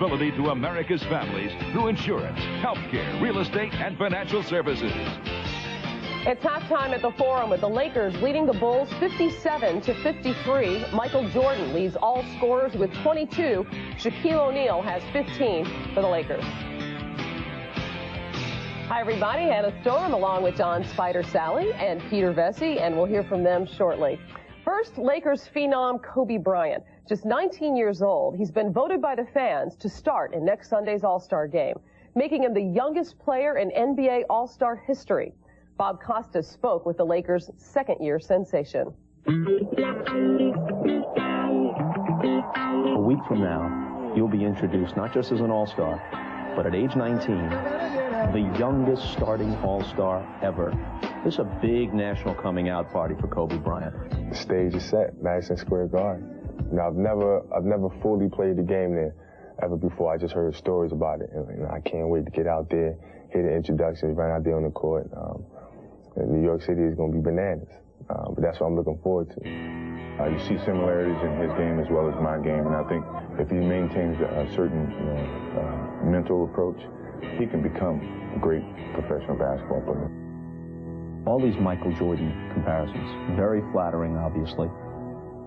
responsibility to America's families through insurance, healthcare, real estate, and financial services. It's halftime at the Forum with the Lakers leading the Bulls 57-53. Michael Jordan leads all scorers with 22. Shaquille O'Neal has 15 for the Lakers. Hi, everybody. Hannah Storm along with John Spider Sally and Peter Vesey, and we'll hear from them shortly. First, Lakers phenom Kobe Bryant, just 19 years old. He's been voted by the fans to start in next Sunday's All-Star game, making him the youngest player in NBA All-Star history. Bob Costas spoke with the Lakers' second-year sensation. A week from now, you'll be introduced not just as an All-Star, but at age 19, the youngest starting All-Star ever. This is a big national coming-out party for Kobe Bryant. The stage is set, Madison Square Garden. You know, I've never fully played the game there ever before. I just heard stories about it, and I can't wait to get out there, hear the introductions, run out there on the court. New York City is going to be bananas, but that's what I'm looking forward to. You see similarities in his game as well as my game, and I think if he maintains a certain mental approach, he can become a great professional basketball player. All these Michael Jordan comparisons, very flattering, obviously.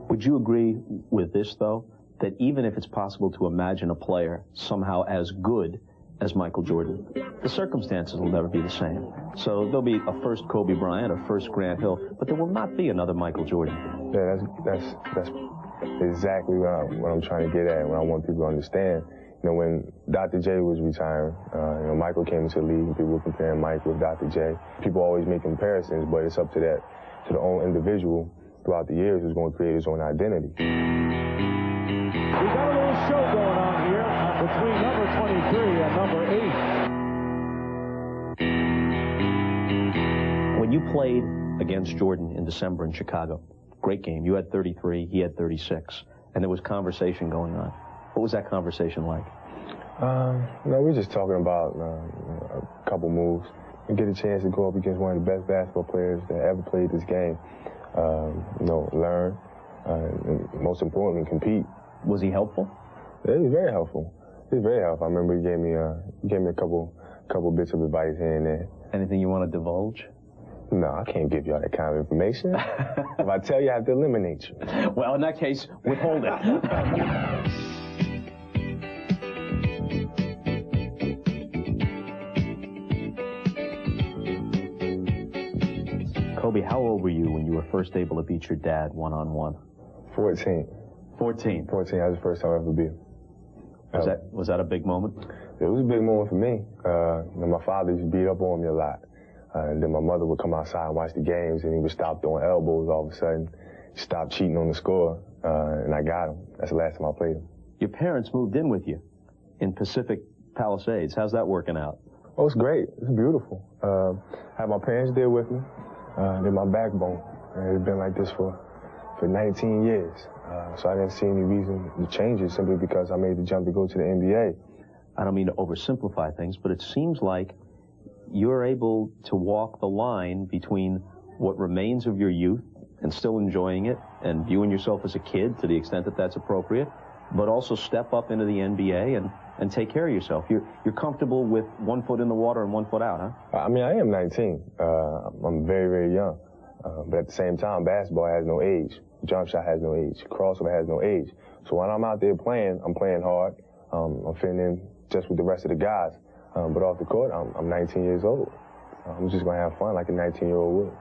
Would you agree with this, though, that even if it's possible to imagine a player somehow as good as Michael Jordan, the circumstances will never be the same? So there'll be a first Kobe Bryant, a first Grant Hill, but there will not be another Michael Jordan. Yeah, that's exactly what I'm trying to get at, what I want people to understand. You know, when Dr. J was retiring, you know, Michael came into the league, and people were comparing Mike with Dr. J. People always make comparisons, but it's up to the own individual throughout the years who's going to create his own identity. We've got a little show going on here between number 23 and number 8. When you played against Jordan in December in Chicago, great game. You had 33, he had 36, and there was conversation going on. What was that conversation like? No, we were just talking about a couple moves and get a chance to go up against one of the best basketball players that ever played this game. You know, learn, and most importantly, compete. Was he helpful? Yeah, he was very helpful. He was very helpful. I remember he gave me a couple bits of advice here and there. Anything you want to divulge? No, I can't give you all that kind of information. If I tell you, I have to eliminate you. Well, in that case, withhold it. Kobe, how old were you when you were first able to beat your dad one-on-one? 14. 14? 14, that was the first time I ever beat him. Was that a big moment? It was a big moment for me. You know, my father used to beat up on me a lot. And then my mother would come outside and watch the games, and he would stop throwing elbows all of a sudden, stop cheating on the score, and I got him. That's the last time I played him. Your parents moved in with you in Pacific Palisades. How's that working out? Oh, it's great. It's beautiful. I have my parents there with me. They're my backbone. It's been like this for 19 years. So I didn't see any reason to change it simply because I made the jump to go to the NBA. I don't mean to oversimplify things, but it seems like you're able to walk the line between what remains of your youth and still enjoying it and viewing yourself as a kid to the extent that that's appropriate, but also step up into the NBA and take care of yourself. You're comfortable with 1 foot in the water and 1 foot out, huh? I mean, I am 19. I'm very, very young. But at the same time, basketball has no age. Jump shot has no age. Crossover has no age. So when I'm out there playing, I'm playing hard. I'm fitting in just with the rest of the guys. But off the court, I'm 19 years old. I'm just going to have fun like a 19-year-old would.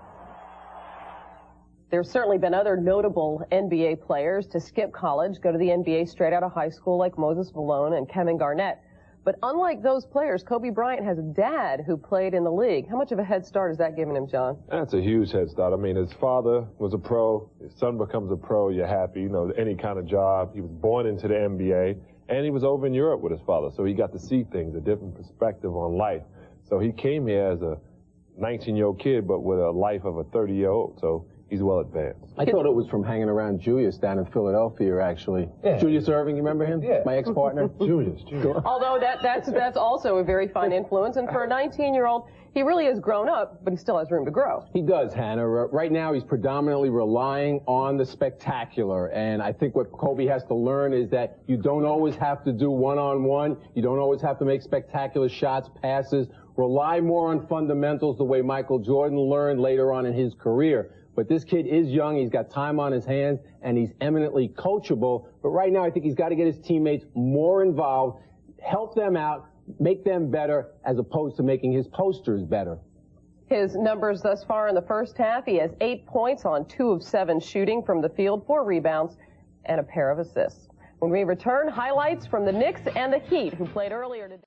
There's certainly been other notable NBA players to skip college, go to the NBA straight out of high school, like Moses Malone and Kevin Garnett. But unlike those players, Kobe Bryant has a dad who played in the league. How much of a head start is that giving him, John? That's a huge head start. I mean, his father was a pro. His son becomes a pro. You're happy, you know, any kind of job. He was born into the NBA, and he was over in Europe with his father, so he got to see things, a different perspective on life. So he came here as a 19-year-old kid, but with a life of a 30-year-old. So he's well advanced. I thought it was from hanging around Julius down in Philadelphia, actually. Yeah. Julius Irving, you remember him? Yeah. My ex-partner? Julius. Although that's also a very fine influence, and for a 19-year-old, he really has grown up, but he still has room to grow. He does, Hannah. Right now, he's predominantly relying on the spectacular, and I think what Kobe has to learn is that you don't always have to do one-on-one. You don't always have to make spectacular shots, passes. Rely more on fundamentals the way Michael Jordan learned later on in his career. But this kid is young, he's got time on his hands, and he's eminently coachable. But right now, I think he's got to get his teammates more involved, help them out, make them better, as opposed to making his posters better. His numbers thus far in the first half, he has 8 points on 2 of 7 shooting from the field, 4 rebounds, and a pair of assists. When we return, highlights from the Knicks and the Heat, who played earlier today.